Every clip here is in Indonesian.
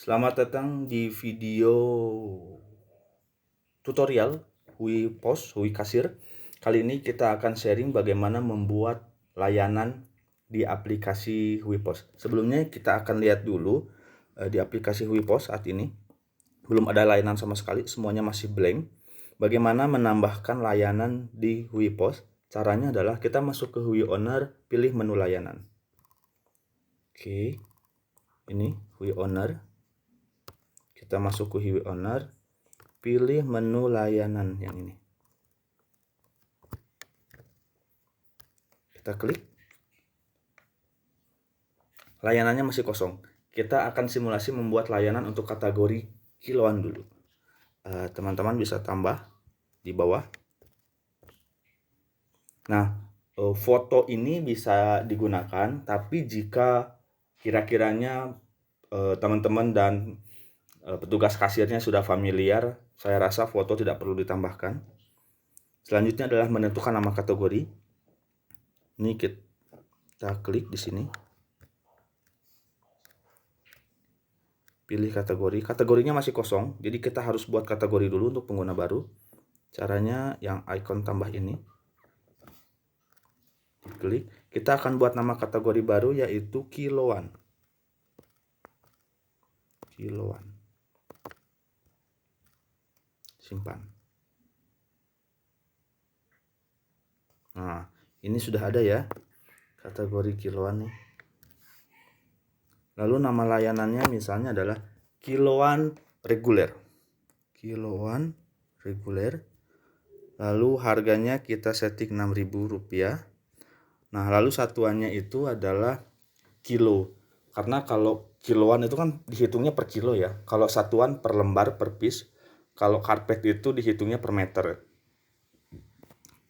Selamat datang di video tutorial Hui Pos, Hui Kasir. Kali ini kita akan sharing bagaimana membuat layanan di aplikasi Hui Pos. Sebelumnya kita akan lihat dulu di aplikasi Hui Pos saat ini. Belum ada layanan sama sekali, semuanya masih blank. Bagaimana menambahkan layanan di Hui Pos? Caranya adalah kita masuk ke Hui Owner, pilih menu layanan. Oke, ini Hui Owner. Kita masuk ke Hui Owner, pilih menu layanan yang ini. Kita klik. Layanannya masih kosong. Kita akan simulasi membuat layanan untuk kategori kiloan dulu. Teman-teman bisa tambah di bawah. Nah, foto ini bisa digunakan, tapi jika kira-kiranya teman-teman dan petugas kasirnya sudah familiar, saya rasa foto tidak perlu ditambahkan. Selanjutnya adalah menentukan nama kategori. Ini kita klik di sini. Pilih kategori. Kategorinya masih kosong, jadi kita harus buat kategori dulu untuk pengguna baru. Caranya yang icon tambah ini. Klik. Kita akan buat nama kategori baru yaitu kiloan. Kiloan. Simpan. Nah, ini sudah ada ya kategori kiloan nih. Lalu nama layanannya misalnya adalah kiloan reguler. Kiloan reguler. Lalu harganya kita setting Rp6.000. Nah, lalu satuannya itu adalah kilo. Karena kalau kiloan itu kan dihitungnya per kilo ya. Kalau satuan per lembar, per piece. Kalau karpet itu dihitungnya per meter.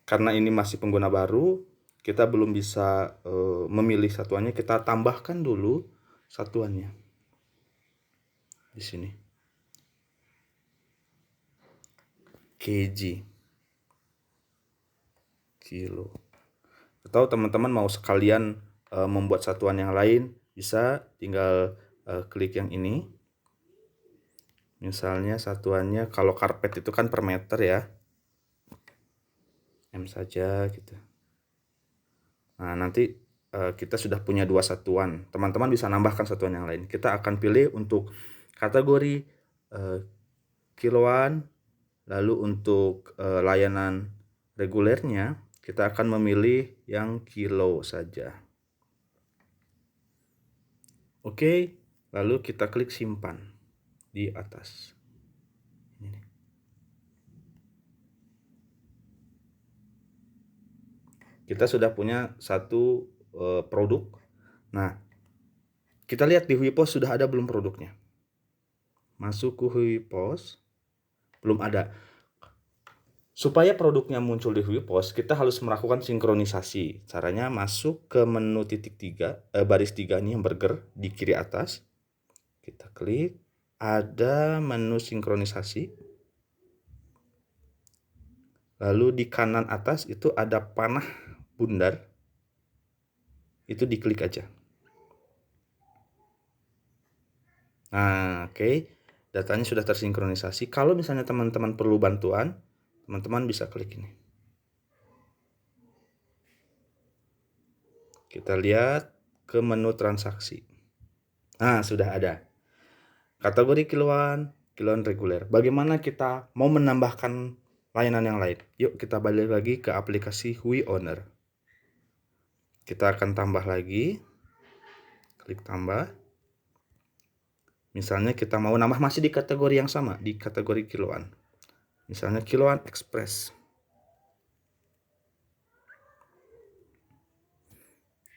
Karena ini masih pengguna baru, kita belum bisa memilih satuannya. Kita tambahkan dulu satuannya di sini. kg, kilo. Atau teman-teman mau sekalian membuat satuan yang lain, bisa tinggal klik yang ini. Misalnya satuannya kalau karpet itu kan per meter ya, M saja gitu. Nah, nanti kita sudah punya dua satuan. Teman-teman bisa nambahkan satuan yang lain. Kita akan pilih untuk kategori kiloan. Lalu untuk layanan regulernya, kita akan memilih yang kilo saja. Oke, lalu kita klik simpan di atas. Ini. Kita sudah punya satu produk. Nah, kita lihat di Hui Pos sudah ada belum produknya. Masuk ke Hui Pos, belum ada. Supaya produknya muncul di Hui Pos, kita harus melakukan sinkronisasi. Caranya masuk ke menu titik 3, baris 3 ini yang burger di kiri atas. Kita klik, ada menu sinkronisasi. Lalu di kanan atas itu ada panah bundar. Itu diklik aja. Nah, oke. Datanya sudah tersinkronisasi. Kalau misalnya teman-teman perlu bantuan, teman-teman bisa klik ini. Kita lihat ke menu transaksi. Nah, sudah ada. Kategori kiloan, kiloan reguler. Bagaimana kita mau menambahkan layanan yang lain? Yuk kita balik lagi ke aplikasi Hui Owner. Kita akan tambah lagi. Klik tambah. Misalnya kita mau nambah masih di kategori yang sama, di kategori kiloan. Misalnya kiloan express.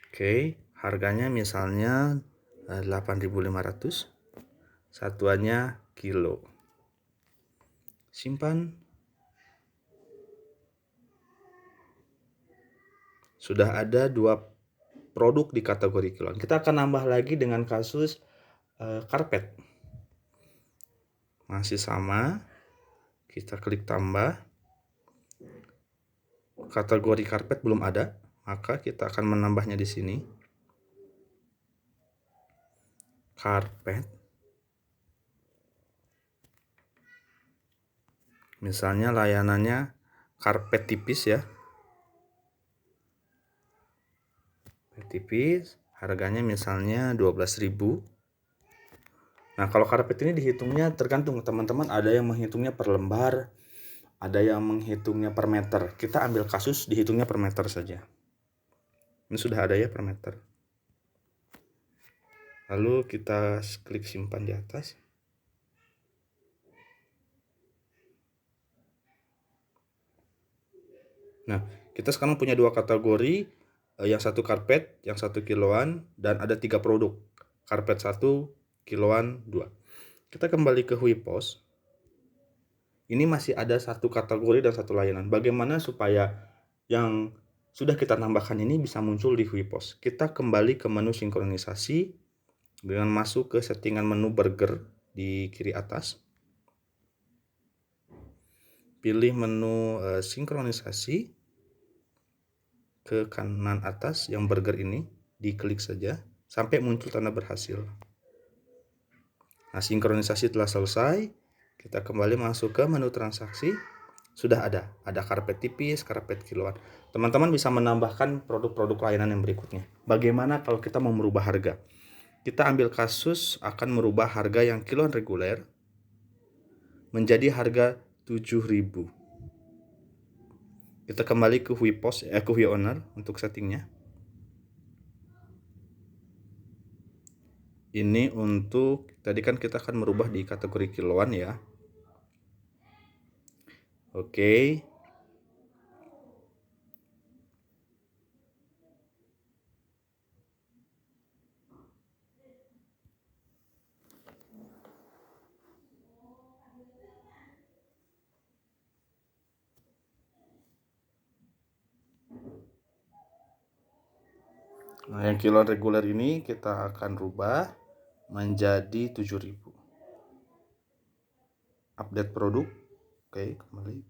Oke, harganya misalnya 8.500. Satuannya kilo. Simpan. Sudah ada dua produk di kategori kiloan. Kita akan nambah lagi dengan kasus karpet. Masih sama. Kita klik tambah. Kategori karpet belum ada, maka kita akan menambahnya di sini. Karpet. Misalnya layanannya karpet tipis ya. Tipis, harganya misalnya 12.000. Nah, kalau karpet ini dihitungnya tergantung teman-teman, ada yang menghitungnya per lembar, ada yang menghitungnya per meter. Kita ambil kasus dihitungnya per meter saja. Ini sudah ada ya per meter. Lalu kita klik simpan di atas. Nah, kita sekarang punya dua kategori, yang satu karpet, yang 1 kiloan, dan ada 3 produk. Karpet 1, kiloan 2. Kita kembali ke Huipos. Ini masih ada satu kategori dan satu layanan. Bagaimana supaya yang sudah kita tambahkan ini bisa muncul di Huipos? Kita kembali ke menu sinkronisasi dengan masuk ke settingan menu burger di kiri atas. Pilih menu sinkronisasi ke kanan atas yang burger ini, diklik saja sampai muncul tanda berhasil. Nah, sinkronisasi telah selesai. Kita kembali masuk ke menu transaksi. Sudah ada karpet tipis, karpet kiloan. Teman-teman bisa menambahkan produk-produk layanan yang berikutnya. Bagaimana kalau kita mau merubah harga? Kita ambil kasus akan merubah harga yang kiloan reguler menjadi harga 7.000. Kita kembali ke Huipos, ke Huiowner untuk settingnya. Ini untuk tadi kan kita akan merubah di kategori kiloan ya. Oke. Nah, yang kiloan reguler ini kita akan rubah menjadi 7.000. Update produk. Oke, kembali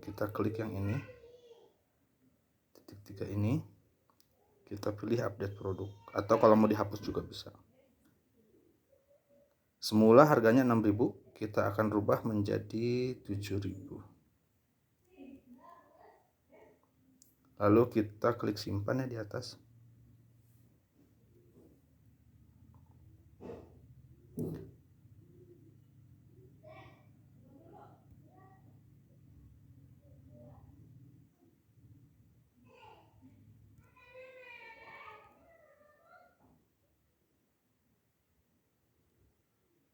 kita klik yang ini. Titik 3 ini. Kita pilih update produk, atau kalau mau dihapus juga bisa. Semula harganya 6.000, kita akan rubah menjadi 7.000. Lalu kita klik simpan ya di atas.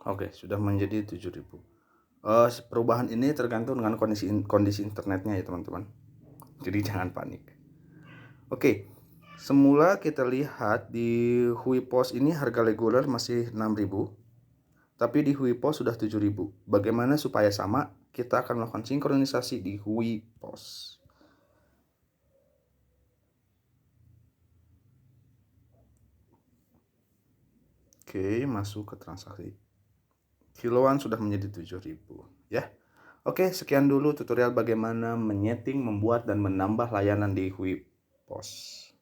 Oke, sudah menjadi 7.000. Perubahan ini tergantung dengan kondisi internetnya ya teman-teman. Jadi jangan panik. Oke, semula kita lihat di Huipos ini harga reguler masih 6.000, tapi di Huipos sudah 7.000. Bagaimana supaya sama? Kita akan melakukan sinkronisasi di Huipos. Oke, masuk ke transaksi. Kiloan sudah menjadi 7.000 ya. Oke, sekian dulu tutorial bagaimana menyeting, membuat dan menambah layanan di Huipos.